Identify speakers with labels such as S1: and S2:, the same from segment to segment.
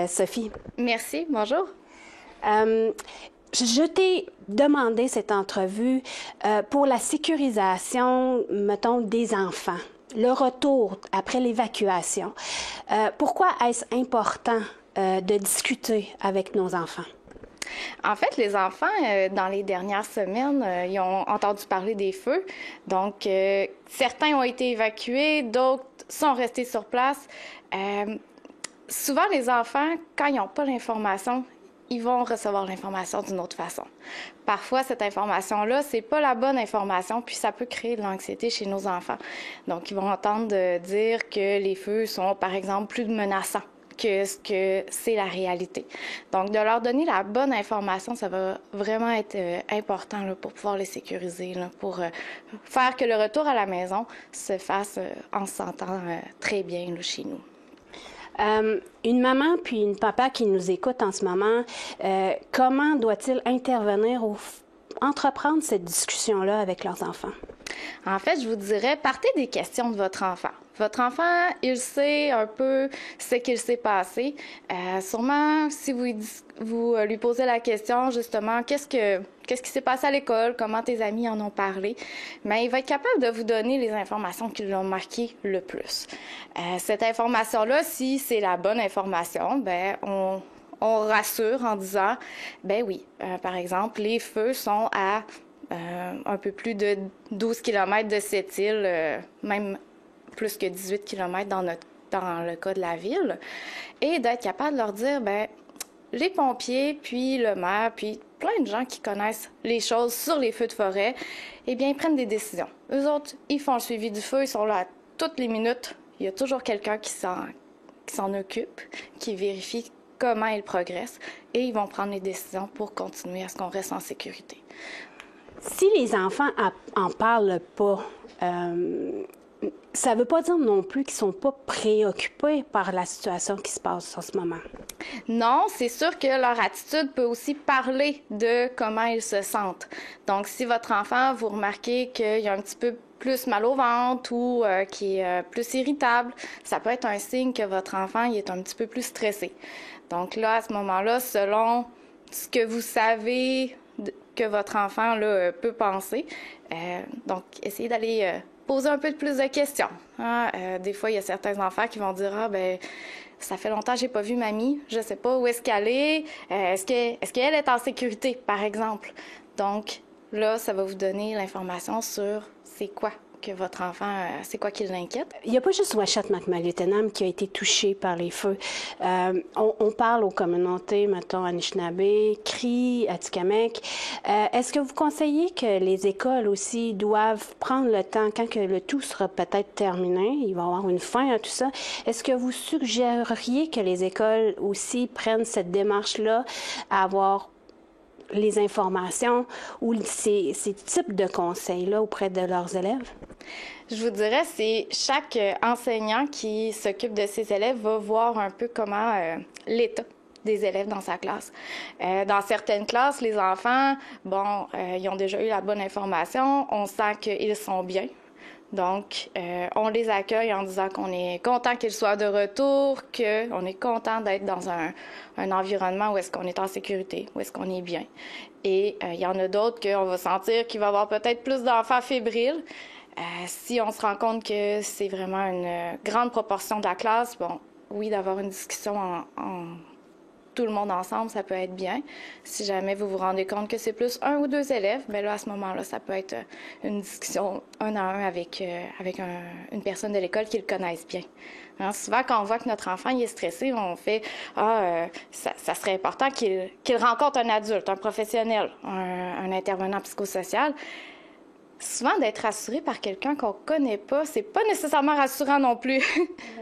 S1: Sophie.
S2: Merci, bonjour.
S1: Je t'ai demandé cette entrevue pour la sécurisation, mettons, des enfants, le retour après l'évacuation. Pourquoi est-ce important de discuter avec nos enfants?
S2: En fait, les enfants, dans les dernières semaines, ils ont entendu parler des feux. Donc, certains ont été évacués, d'autres sont restés sur place. Souvent, les enfants, quand ils n'ont pas l'information, ils vont recevoir l'information d'une autre façon. Parfois, cette information-là, c'est pas la bonne information, puis ça peut créer de l'anxiété chez nos enfants. Donc, ils vont entendre dire que les feux sont, par exemple, plus menaçants que ce que c'est la réalité. Donc, de leur donner la bonne information, ça va vraiment être important là, pour pouvoir les sécuriser, là, pour faire que le retour à la maison se fasse en se sentant très bien là, chez nous.
S1: Une maman puis une papa qui nous écoute en ce moment, comment doit-il intervenir ou entreprendre cette discussion-là avec leurs enfants?
S2: En fait, je vous dirais, partez des questions de votre enfant. Votre enfant, il sait un peu ce qu'il s'est passé. Sûrement, si vous lui posez la question, justement, qu'est-ce qui s'est passé à l'école, comment tes amis en ont parlé, mais il va être capable de vous donner les informations qui l'ont marqué le plus. Cette information-là, si c'est la bonne information, ben on rassure en disant, ben oui, par exemple, les feux sont à un peu plus de 12 km de cette île, même plus que 18 km dans le cas de la ville, et d'être capable de leur dire, ben les pompiers, puis le maire, puis plein de gens qui connaissent les choses sur les feux de forêt, eh bien, ils prennent des décisions. Eux autres, ils font le suivi du feu, ils sont là toutes les minutes. Il y a toujours quelqu'un qui s'en occupe, qui vérifie comment ils progressent, et ils vont prendre les décisions pour continuer à ce qu'on reste en sécurité.
S1: Si les enfants en parlent pas, ça ne veut pas dire non plus qu'ils ne sont pas préoccupés par la situation qui se passe en ce moment.
S2: Non, c'est sûr que leur attitude peut aussi parler de comment ils se sentent. Donc, si votre enfant, vous remarquez qu'il a un petit peu plus mal au ventre ou qu'il est plus irritable, ça peut être un signe que votre enfant il est un petit peu plus stressé. Donc là, à ce moment-là, selon ce que vous savez que votre enfant là, peut penser, donc essayez d'aller poser un peu plus de questions. Hein? Des fois, il y a certains enfants qui vont dire « Ah, ben ça fait longtemps que j'ai pas vu mamie, je sais pas où est-ce qu'elle est, est-ce qu'elle est en sécurité, par exemple? » Donc là, ça va vous donner l'information sur c'est quoi que votre enfant, c'est quoi qui l'inquiète.
S1: Il n'y a pas juste Ouachette Macmalaitenam qui a été touché par les feux. On parle aux communautés, mettons, Anishinaabe, Cri, Atikamekw. Est-ce que vous conseillez que les écoles aussi doivent prendre le temps, quand que le tout sera peut-être terminé, il va y avoir une fin à tout ça, est-ce que vous suggéreriez que les écoles aussi prennent cette démarche-là à avoir les informations ou ces types de conseils-là auprès de leurs élèves?
S2: Je vous dirais, c'est chaque enseignant qui s'occupe de ses élèves va voir un peu comment l'état des élèves dans sa classe. Dans certaines classes, les enfants, ils ont déjà eu la bonne information, on sent qu'ils sont bien. Donc, on les accueille en disant qu'on est content qu'ils soient de retour, qu'on est content d'être dans un environnement où est-ce qu'on est en sécurité, où est-ce qu'on est bien. Et il y en a d'autres qu'on va sentir qu'il va y avoir peut-être plus d'enfants fébriles. Si on se rend compte que c'est vraiment une grande proportion de la classe, oui, d'avoir une discussion en tout le monde ensemble, ça peut être bien. Si jamais vous vous rendez compte que c'est plus un ou deux élèves, bien là, à ce moment-là, ça peut être une discussion un à un avec une personne de l'école qui le connaisse bien. Hein, souvent, quand on voit que notre enfant il est stressé, on fait « ça serait important qu'il rencontre un adulte, un professionnel, un intervenant psychosocial ». Souvent, d'être rassuré par quelqu'un qu'on ne connaît pas, c'est pas nécessairement rassurant non plus.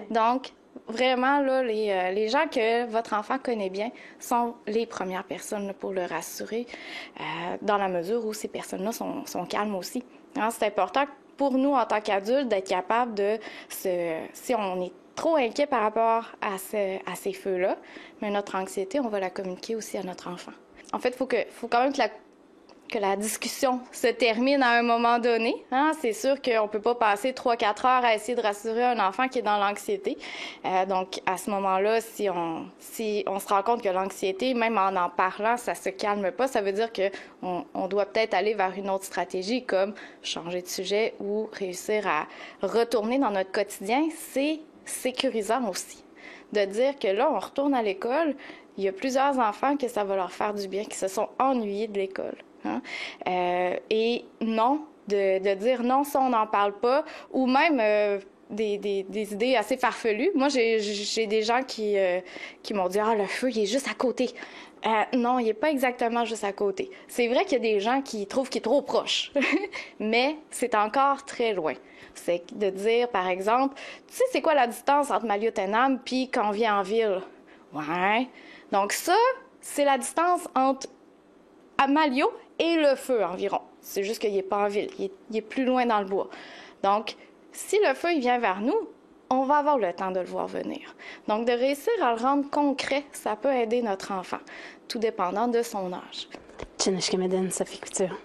S2: Donc, vraiment, là, les gens que votre enfant connaît bien sont les premières personnes là, pour le rassurer, dans la mesure où ces personnes-là sont calmes aussi. Hein, c'est important pour nous, en tant qu'adultes, d'être capable si on est trop inquiet par rapport à ces feux-là, mais notre anxiété, on va la communiquer aussi à notre enfant. En fait, il faut quand même que la discussion se termine à un moment donné. Hein? C'est sûr qu'on ne peut pas passer 3-4 heures à essayer de rassurer un enfant qui est dans l'anxiété. Donc, à ce moment-là, si on se rend compte que l'anxiété, même en parlant, ça se calme pas, ça veut dire qu'on doit peut-être aller vers une autre stratégie, comme changer de sujet ou réussir à retourner dans notre quotidien. C'est sécurisant aussi de dire que là, on retourne à l'école. Il y a plusieurs enfants que ça va leur faire du bien, qui se sont ennuyés de l'école. Hein? Et non, de dire non, ça, on n'en parle pas, ou même des idées assez farfelues. Moi, j'ai des gens qui m'ont dit « Ah, le feu, il est juste à côté. » Non, il n'est pas exactement juste à côté. C'est vrai qu'il y a des gens qui trouvent qu'il est trop proche, mais c'est encore très loin. C'est de dire, par exemple, tu sais, c'est quoi la distance entre Maliotenam puis quand on vient en ville? Ouais. Donc ça, c'est la distance entre Malio et le feu environ. C'est juste qu'il n'est pas en ville, il est plus loin dans le bois. Donc, si le feu il vient vers nous, on va avoir le temps de le voir venir. Donc, de réussir à le rendre concret, ça peut aider notre enfant, tout dépendant de son âge.
S1: Tchinishkemeden, Sophie Couture.